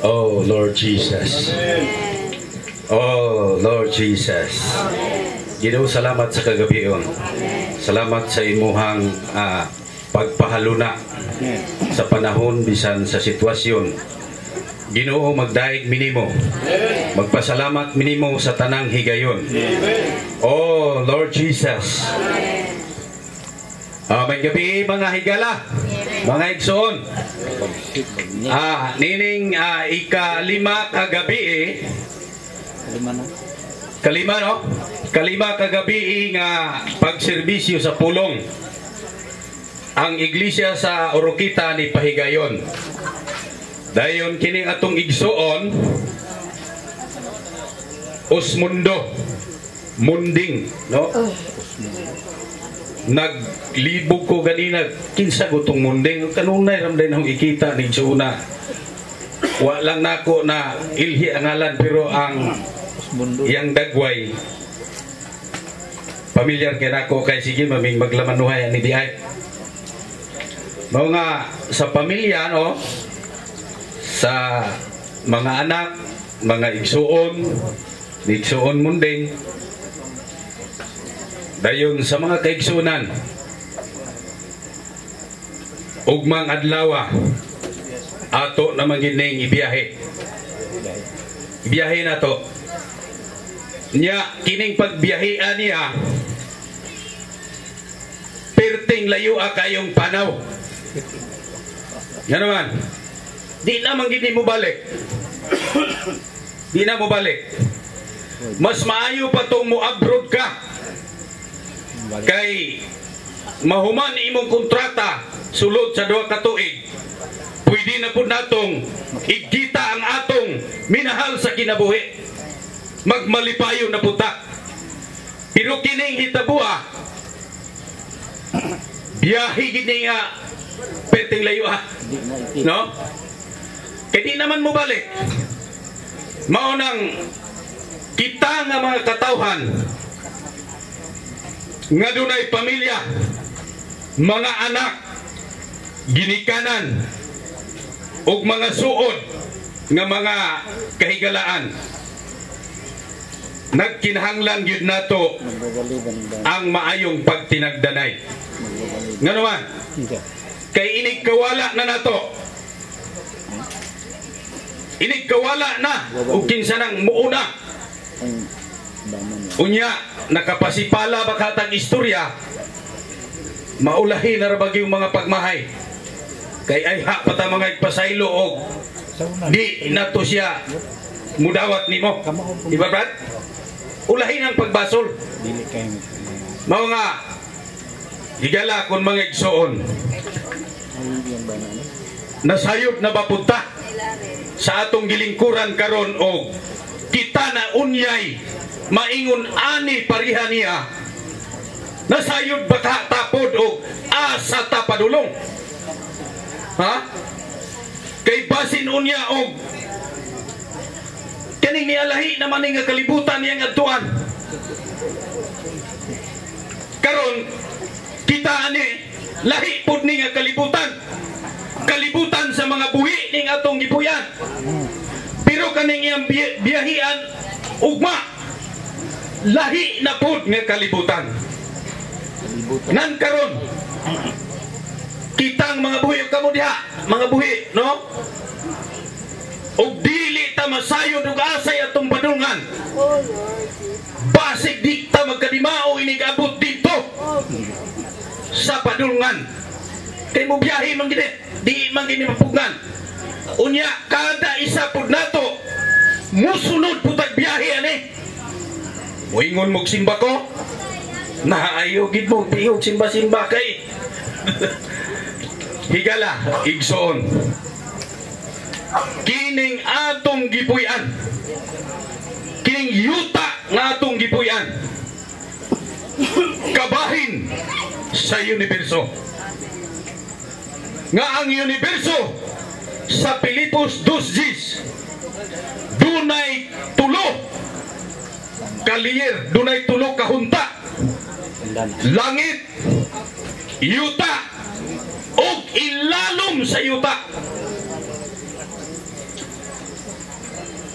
Oh Lord Jesus. Oh Lord Jesus. Ginoo, salamat sa kagabion. Salamat sa imuhang pagpahaluna sa panahon bisan sa sitwasyon. Ginoo, magdaig minimo. Magpasalamat minimo sa tanang higayon. Oh Lord Jesus. May gabi mga higala, mga igsoon. Nining ika-5 kagabi Kalima, no? Kalima kagabi nga pagserbisyo sa pulong. Ang iglesia sa Oroquita ni pahigayon. Dayon kining atong igsoon Osmundo Munding, no? Naglibog ko ganina kinsa gutong munding kanunay ramday nang ikita ni Juna. Wa lang nako na ilhi ang ngalan pero ang yang dagway pamilyar kay nako kay sige maming maglamanuhay ni diay. Mao nga sa pamilya, no, sa mga anak, mga igsuon munding, dayon sa mga kaigsunan ugmang adlaw ato na magining ibiyahe na to nya kining pagbiyahean niya perting layo kayong panaw nga naman di na magini mo balik di na mo balik mas maayo pa tong mo abroad ka kay mahuman imong kontrata sulod sa 2 ka tuig pwede na po natong igkita ang atong minahal sa kinabuhi magmalipayo na puta pero kining hitabua biyahe gini nga perting layo no kay di naman mo balik maunang kita nga mga katawhan nga dunay pamilya, mga anak, ginikanan, ug mga suod nga mga kahigalaan. Nagkinahanglan gyud nato ang maayong pagtinagdanay. Nga naman, kay inig kawala na nato. Inig kawala na ug kinsa nang muuna. Unya nakapasipala bakatang istorya maulahi na rabagyong mga pagmahay kay ay pata mga igpasaylo og di nato siya mudawat nimo, diba brad? Ulahi ng pagbasol mao nga higala kon mga igsoon nasayod na bapunta sa atong gilingkuran karon og kita na unyay maingon ani pariha niya nasayod baka tapod o asa tapadulong kay basin unya og kaning nialahi naman nga kalibutan niyang adtuan karon kita ani lahi pod ni nga kalibutan sa mga buhi ning atong gipuyan pero kaning iyang biyahian ugma lahi na pod nga kalibutan nan karon kitang mga buhi kamo diha mga buhi no og dili ta masayod og asay atong padulngan basig di ta magkadimao inig abot dito sa padulngan kay mo biyahe man gid di man gid mapugnan unya kada isa pod nato musunod putag biyahe ani moingon mog simba ko naayo gid mo pihog simba kay higala igsoon kining atong gipuy-an kining yuta nga atong gipuy-an kabahin sa universo nga ang universo sa Pilipos 2:10 dunay tulo kaliyer dunay tulo kahunta langit yuta o ilalom sa yuta.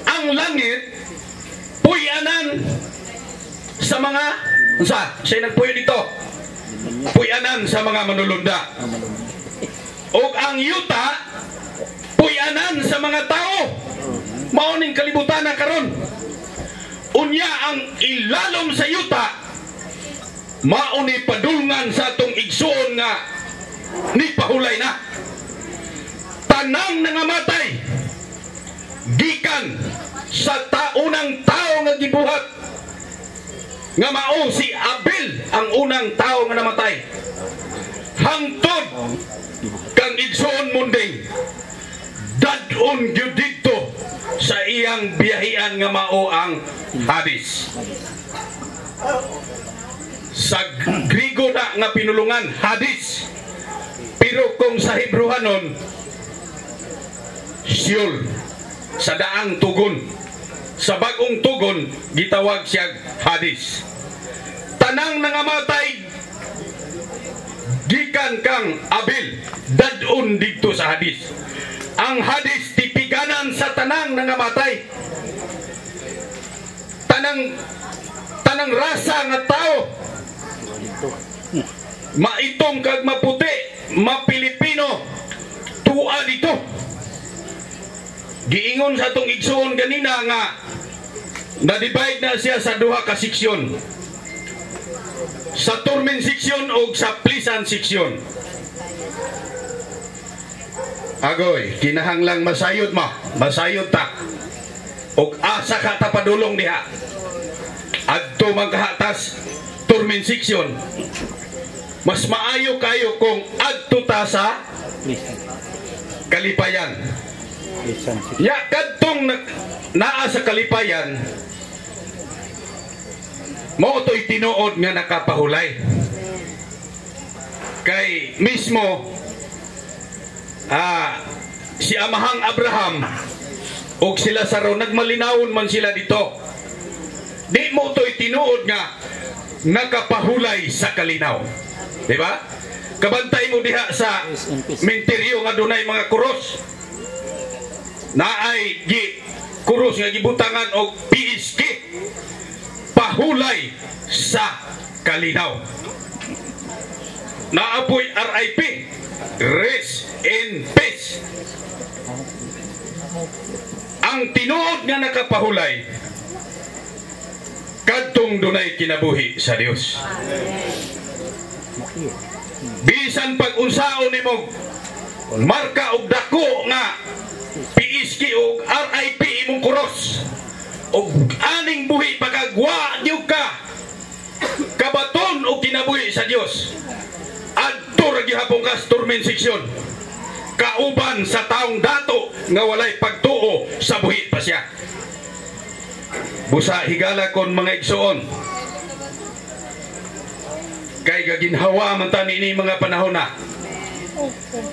Ang langit puyanan sa mga siya nagpuyo dito, puyanan sa mga manulunda. O ang yuta puyanan sa mga tao. Mauning kalibutan na karon. Unya ang ilalom sa yuta mauni padulngan sa atong igsuon nga ni pahulay na. Tanang nangamatay gikan sa taunang tao nga gibuhat, nga mao si Abel ang unang tao nga namatay. Hangtod kang igsuon munding dadon gyud didto sa iyang biyahian nga mao ang Hades. Sa Grigo na nga pinulungan Hades, pero kung sa Hebrewanon Sheol, sa daang tugon. Sa bagong tugon gitawag siya Hades. Tanang nangamatay gikan kang Abel dadon didto sa Hades. Ang Hades tipiganan sa tanang nangamatay. Tanang rasa nga tao, maitong kag maputi, mapilipino, tuwa dito. Giingon sa atong igsuon ganina nga na-divide na siya sa duha ka seksyon, sa Turmen seksyon o sa Plisan seksyon. Agoy, kinahanglang masayod mo, masayod ta, o asa ka tapadulong diha adto magkahatas Turmen seksyon. Mas maayo kayo kung adto ta sa Kalipayan. Ya kadtong naa sa Kalipayan, mao to'y tinuod nga nakapahulay. Kay mismo si amahang Abraham o sila Saro nagmalinawon man sila dito. Di mo to'y tinuod nga nakapahulay sa kalinaw. Diba? Kabantay mo diha sa menteryo nga dunay mga kuros. Naay kuros nga gibutangan og PSG, pahulay sa kalinaw. Naapoy RIP, rest in peace. Ang tinuod nga nakapahulay kadtong dunay kinabuhi sa Dios. Bisan pag-unsaon nimo marka og dako nga PSG o RIP imong kuros o aning buhi pagagwa diyo ka kabaton o kinabuhi sa Dios, adto ra gihapon ka Turmen seksyon kauban sa taong dato nga walay pagtuo sa buhi pa siya. Busa higala kon mga igsuon, kay gaginhawa man ta niini mga panahon na.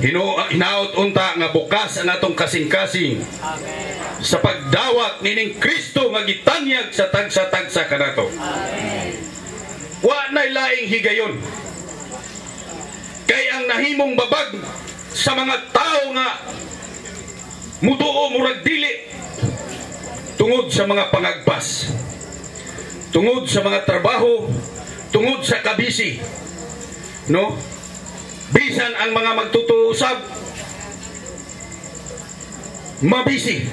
Hinaot unta nga bukas ang atong kasing-kasing sa pagdawat nining Kristo nga gitanyag sa tagsa-tagsa kanato. Wa nay laing higayon. Kay ang nahimong babag sa mga tao nga mutuo murag dili tungod sa mga pangagpas, tungod sa mga trabaho, tungod sa kabisi, no? Bisan ang mga magtutuusab mabisi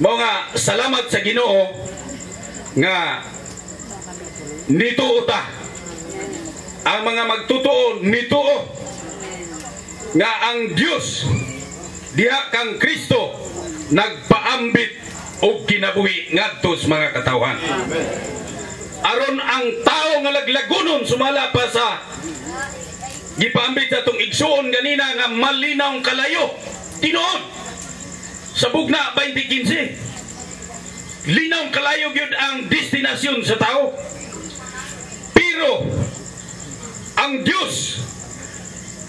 mao nga salamat sa Ginoo nga nituo ta. Ang mga magtutuo nituo nga ang Dios diha kang Kristo nagpaambit og kinabuhi ngadto sa mga katawhan. Aron ang tao nga laglagunon sumala pa sa gipaambit sa itong igsuon ganina nga malinaw kalayo tinuod sa Bugna 20:15. Linaw kalayo gyud ang destinasyon sa tao, pero ang Dios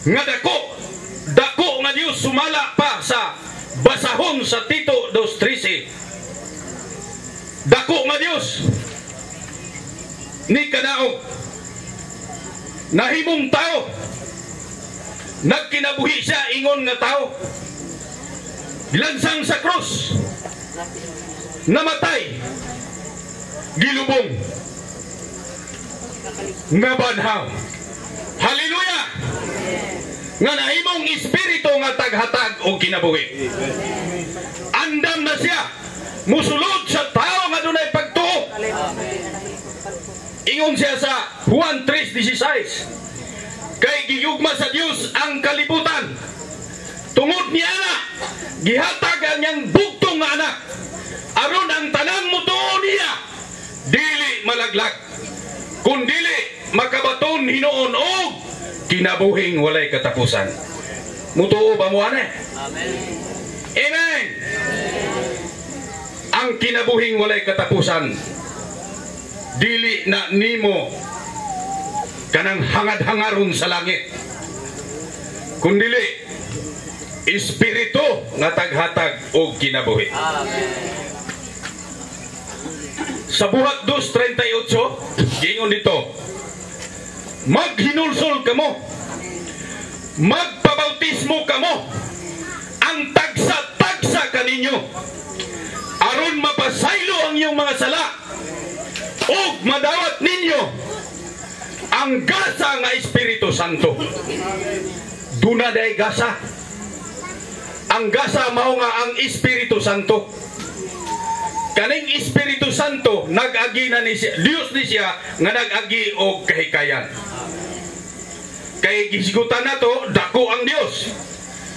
nga dako nga Dios sumala pa sa basahon sa Tito 2:13. Dako nga Dios ni kanaog nahimong tao, nagkinabuhi siya ingon nga tao, gilansang sa krus, namatay, gilubong, nga banhaw. Hallelujah! Nga nahimong espiritu nga taghatag o kinabuhi. Andam na siya musulod sa tao nga dunay pagtuo. Ingon siya sa Juan 3:16, kay giyugma sa Dios ang kalibutan, tungod niya na gihatag ang niyang bugtong nga anak, aron ang tanang mutuo niya dili malaglag, kundili makabaton hinuon og kinabuhing walay katapusan. Mutuo ba mo ane? Amen. Amen. Ang kinabuhing walay katapusan, dili na nimo kanang hangad-hangaron sa langit, kundili espiritu nga taghatag og kinabuhi. Amen. Sa buhat 2:38 gingon dito, maghinulsol kamo, magpabautismo kamo, ang tagsa-tagsa kaninyo, aron mapasaylo ang iyong mga sala, ug madawat ninyo ang gasa nga Espiritu Santo. Duna day gasa. Ang gasa mao nga ang Espiritu Santo. Kaning Espiritu Santo nag-agi na ni siya, Dios ni siya nga nag-agi og kahikayan. Kay gisigutan nato dako ang Dios,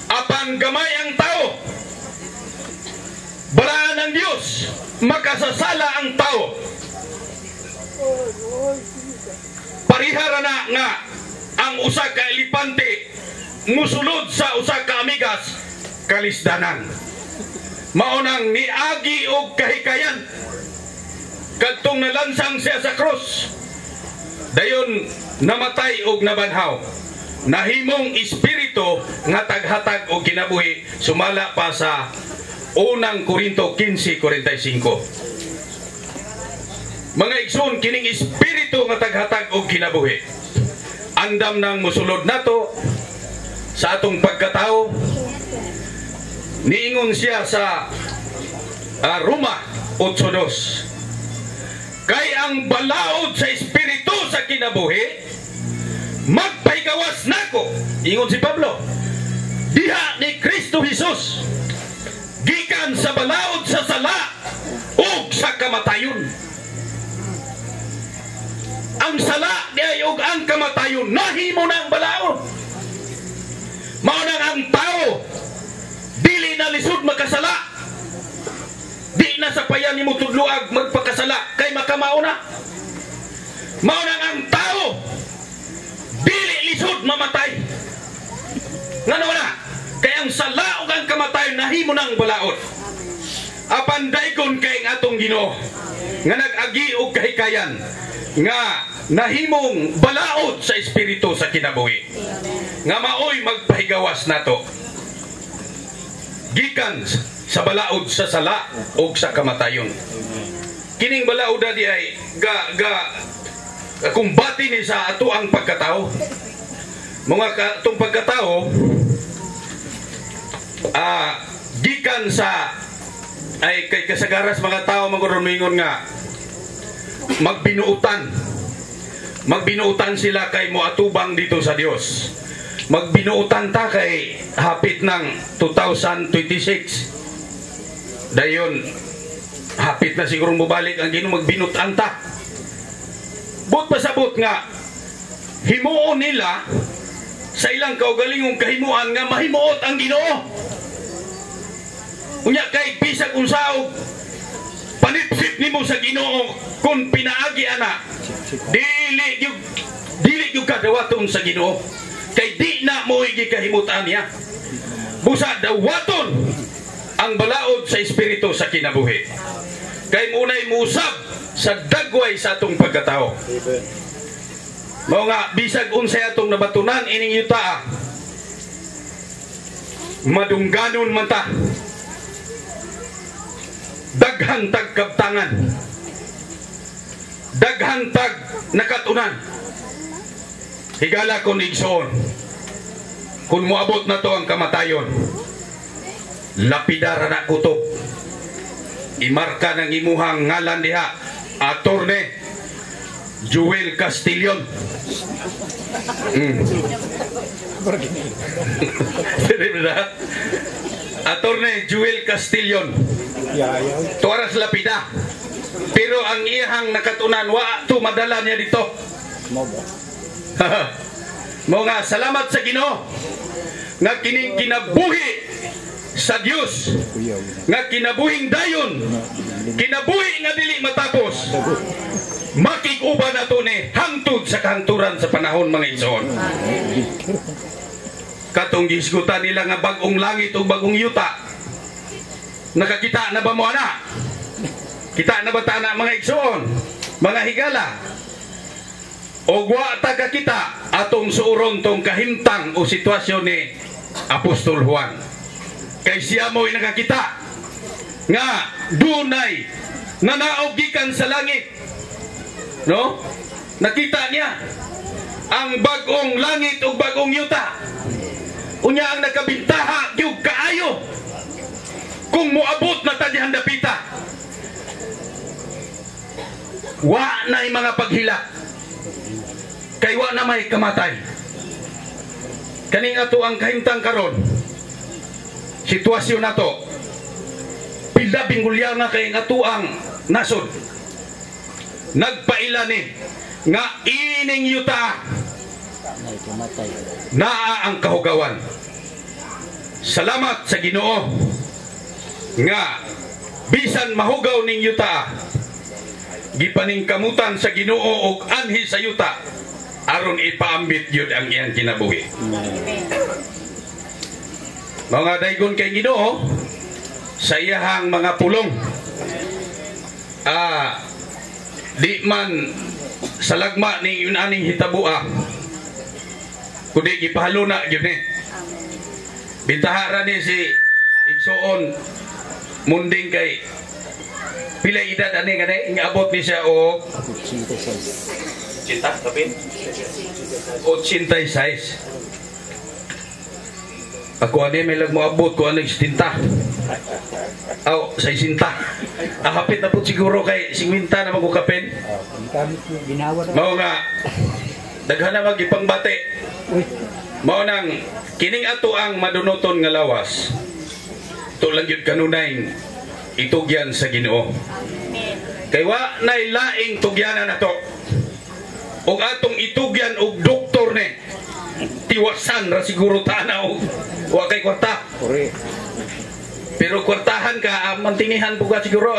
apan gamay ang tao. Balaan ang Dios, makasasala ang tao. Parihara na nga ang usa ka elepante musulod sa usa ka amigas kalisdanan. Maunang niagi og kahikayan kadtong nalansang siya sa krus, dayon namatay og nabanhaw, nahimong espiritu nga taghatag og kinabuhi, sumala pa sa unang Korinto 15:45. Mga igsoon, kining espiritu nga taghatag og kinabuhi andam nang musulod nato sa atong pagkatao. Niingon siya sa Roma 8:2, kay ang balaod sa espiritu sa kinabuhi magpaigawas nako, ingon si Pablo, diha ni Kristo Jesus, gikan sa balaod sa sala ug sa kamatayon. Ang sala diay ug ang kamatayon nahimo na ang balaod. Mao na ang tao dili na lisod makasala, di na sa payan nimo tudluag magpakasala kay makamao na. Mao na ang tao dili lisod mamatay. Ngano na? Kay ang sala ug ang kamatayon nahimo nang balaod. Apan dayon kay ang atong Ginoo nga nag-agi og kahikayan nga nahimong balaod sa espiritu sa kinabuhi, nga maoy magpahigawas nato gikan sa balaod sa sala o sa kamatayon. Kining balaod di ay kumbati ni sa ato ang pagkatao. Mga atong pagkatao gikan sa ay kay kasagaras mga tao magrumingon nga magbinuutan sila kay moatubang dito sa Dios. Magbinuutan ta kay hapit ng 2026. Dayon hapit na siguro mubalik ang Ginoo, magbinutan ta. But pasabot nga himuon nila sa ilang kaugalingong kahimuan nga mahimuot ang Ginoo. Unya kay bisag unsaog panipsip nimo sa Ginoo kung pinaagi ana, dili gyud kadawaton sa Ginoo, kay di na mo gikahimutan niya. Busa dawaton ang balaod sa espiritu sa kinabuhi, kay munay muusab sa dagway sa atong pagkatao. Mao nga bisag unsay atong nabatunan ining yuta, madungganon man ta, daghang tagkabtangan, daghantag nakatunan. Higala ko igsoon, kung muabot na to ang kamatayon, lapidara na kutob, imarka ng imuhang ngalan diha, Attorney Joel Castillon. Attorney Joel Castillon. Tuaras lapida. Pero ang iyang nakatunan, wa to madala niya dito. Mga salamat sa Ginoo nga kining kinabuhi sa Dios, nga kinabuhing dayon, kinabuhi nga dili matapos, makig-uban nato ni hangtod sa kahanturan sa panahon, mga igsoon. Katong gisgutan nila nga bagong langit o bagong yuta, nakakita na ba mo ana? Kita na ba ta na, mga igsoon, mga higala? O wa ta kakita atong suuron tong kahimtang o sitwasyon ni Apostol Juan. Kay siya mo'y nakakita nga dunay nanaog gikan sa langit. No? Nakita niya ang bagong langit o bagong yuta. Unya ang nakabintaha gyud kaayo kung moabot na ta dihan dapita. Wa na'y mga paghila. Kay wa na may kamatay. Kaning ato ang kahimtang karon, sitwasyon nato, pila binggulya nga kay ato ang nasod. Nagpaila ni nga ining yuta naa ang kahugawan. Salamat sa Ginoo nga bisan mahugaw ning yuta, gipaningkamutan sa Ginoo og anhi sa yuta aron ipaambit yun ang iyang kinabuhi. Mga daygon kay Ginoo sa iyahang mga pulong, di man sa lagma ning yunaning hitabua, kundi gipahalo na yun eh. Bintahara ni si igsoon munding kay pila edad ani kanay ingabot ni siya o cinta kapin 86. Ako ani may lag moabot ko anong 70. Aw, 60. Hapit na po siguro kay 50 na magukapin. Mao nga daghan na magipangbate. Mao nang kining ato ang madunoton nga lawas. Ito lang yun kanunay itugyan sa Ginoo. Kay wa nay laing tugyanan nato. Og atong itugyan og doktor ni tiwasan ra siguro tanaw wa kay kwarta. Pero kwartahan ka mantingihan po ka siguro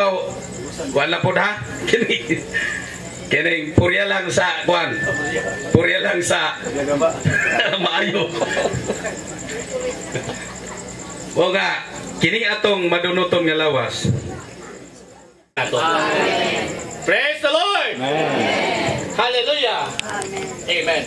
wala po ha. Kining purya lang sa kuan. Purya lang sa maayo. O nga kining atong madunoton nga lawas. Amen. Praise the Lord. Amen. Hallelujah. Amen.